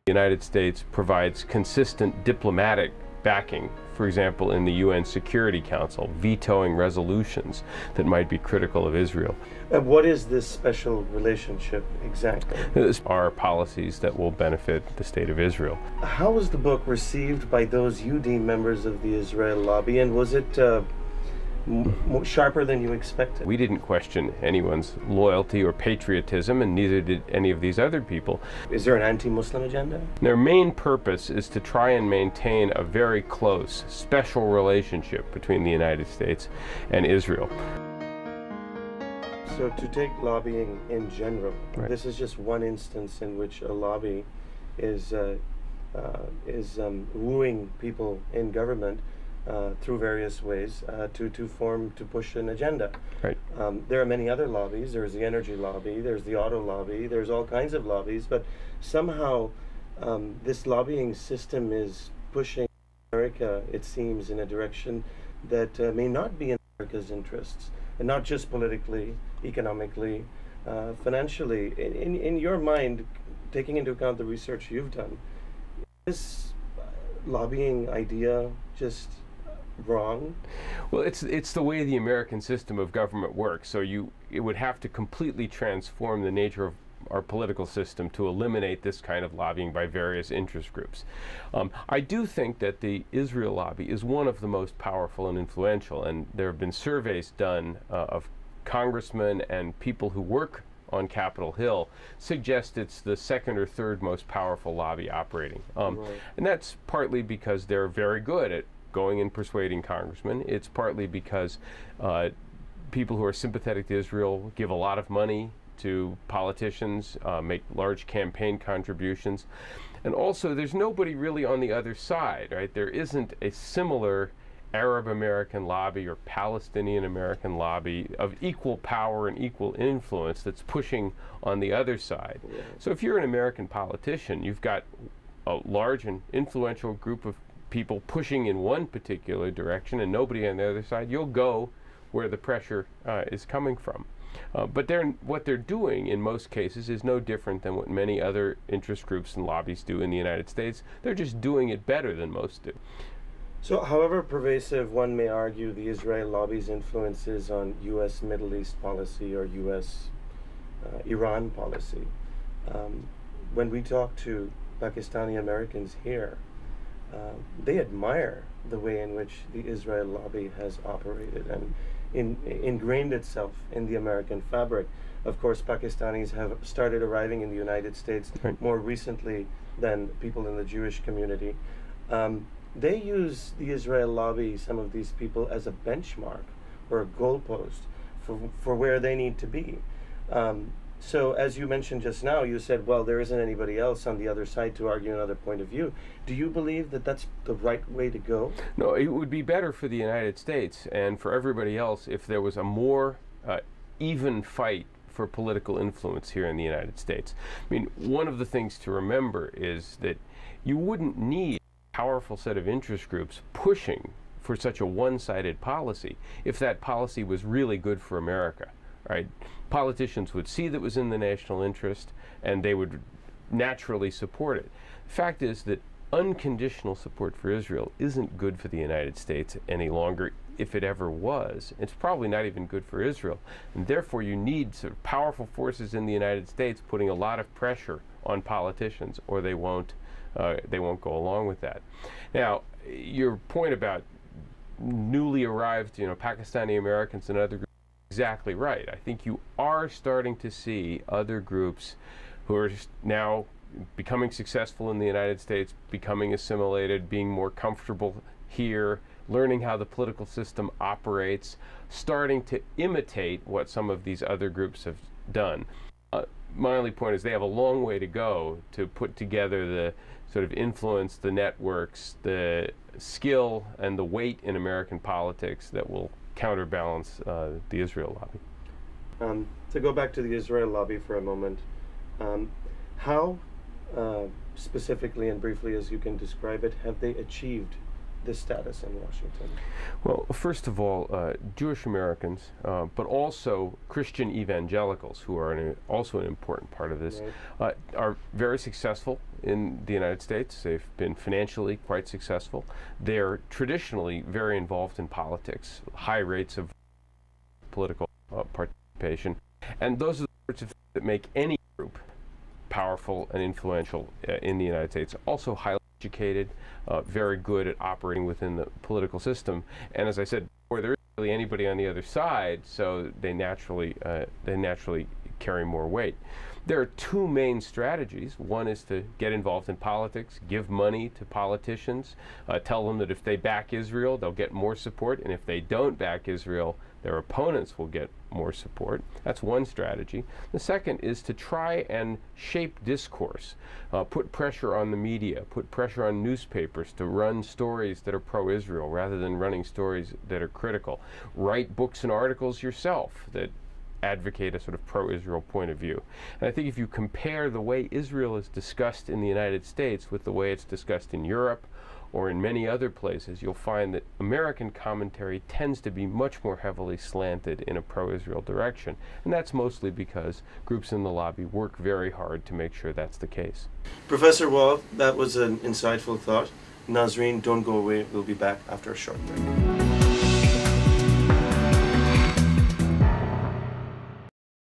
The United States provides consistent diplomatic backing, for example, in the UN Security Council, vetoing resolutions that might be critical of Israel. What is this special relationship exactly? These are policies that will benefit the State of Israel. How was the book received by those you deem members of the Israel lobby, and was it sharper than you expected? We didn't question anyone's loyalty or patriotism, and neither did any of these other people. Is there an anti-Muslim agenda? Their main purpose is to try and maintain a very close, special relationship between the United States and Israel. So to take lobbying in general, Right. This is just one instance in which a lobby is wooing people in government through various ways to push an agenda. Right. There are many other lobbies. There's the energy lobby, there's the auto lobby, there's all kinds of lobbies, but somehow this lobbying system is pushing America, it seems, in a direction that may not be in America's interests, and not just politically, economically, financially. In your mind, taking into account the research you've done, is lobbying idea just wrong? Well, it's the way the American system of government works. So it would have to completely transform the nature of our political system to eliminate this kind of lobbying by various interest groups. I do think that the Israel lobby is one of the most powerful and influential, and there have been surveys done of congressmen and people who work on Capitol Hill suggest it's the second or third most powerful lobby operating. Right. And that's partly because they're very good at going and persuading congressmen. It's partly because people who are sympathetic to Israel give a lot of money to politicians, make large campaign contributions. And also, there's nobody really on the other side, right? There isn't a similar Arab American lobby or Palestinian American lobby of equal power and equal influence that's pushing on the other side. Yeah. So if you're an American politician, you've got a large and influential group of people pushing in one particular direction and nobody on the other side, you'll go where the pressure is coming from. But what they're doing in most cases is no different than what many other interest groups and lobbies do in the United States. They're just doing it better than most do. So, however pervasive one may argue the Israel lobby's influences on U.S. Middle East policy or U.S. Iran policy, when we talk to Pakistani Americans here, they admire the way in which the Israel lobby has operated and ingrained itself in the American fabric. Of course, Pakistanis have started arriving in the United States Right. more recently than people in the Jewish community. They use the Israel lobby, some of these people, as a benchmark or a goalpost for where they need to be. So as you mentioned just now, you said, well, there isn't anybody else on the other side to argue another point of view. Do you believe that that's the right way to go? No, it would be better for the United States and for everybody else if there was a more even fight for political influence here in the United States. I mean, one of the things to remember is that you wouldn't need a powerful set of interest groups pushing for such a one-sided policy if that policy was really good for America. Right? Politicians would see that it was in the national interest and they would naturally support it. The fact is that unconditional support for Israel isn't good for the United States any longer, if it ever was. It's probably not even good for Israel. And therefore you need sort of powerful forces in the United States putting a lot of pressure on politicians, or they won't go along with that. Now, your point about newly arrived, Pakistani Americans and other groups, exactly right. I think you are starting to see other groups who are now becoming successful in the United States, becoming assimilated, being more comfortable here, learning how the political system operates, starting to imitate what some of these other groups have done. My only point is they have a long way to go to put together the sort of influence, the networks, the skill, and the weight in American politics that will counterbalance the Israel lobby. To go back to the Israel lobby for a moment, how specifically and briefly as you can describe it, have they achieved this status in Washington? Well, first of all, Jewish Americans, but also Christian evangelicals, who are also an important part of this, are very successful in the United States. They've been financially quite successful. They're traditionally very involved in politics, high rates of political participation, and those are the sorts of things that make any group powerful and influential in the United States. Also highly educated, very good at operating within the political system, and as I said before, there isn't really anybody on the other side, so they naturally carry more weight. There are two main strategies. One is to get involved in politics, give money to politicians, tell them that if they back Israel, they'll get more support, and if they don't back Israel, their opponents will get more support. That's one strategy. The second is to try and shape discourse, put pressure on the media, put pressure on newspapers to run stories that are pro-Israel rather than running stories that are critical. Write books and articles yourself that advocate a sort of pro-Israel point of view. And I think if you compare the way Israel is discussed in the United States with the way it's discussed in Europe or in many other places, you'll find that American commentary tends to be much more heavily slanted in a pro-Israel direction. And that's mostly because groups in the lobby work very hard to make sure that's the case. Professor Walt, that was an insightful thought. Nazreen, don't go away. We'll be back after a short break.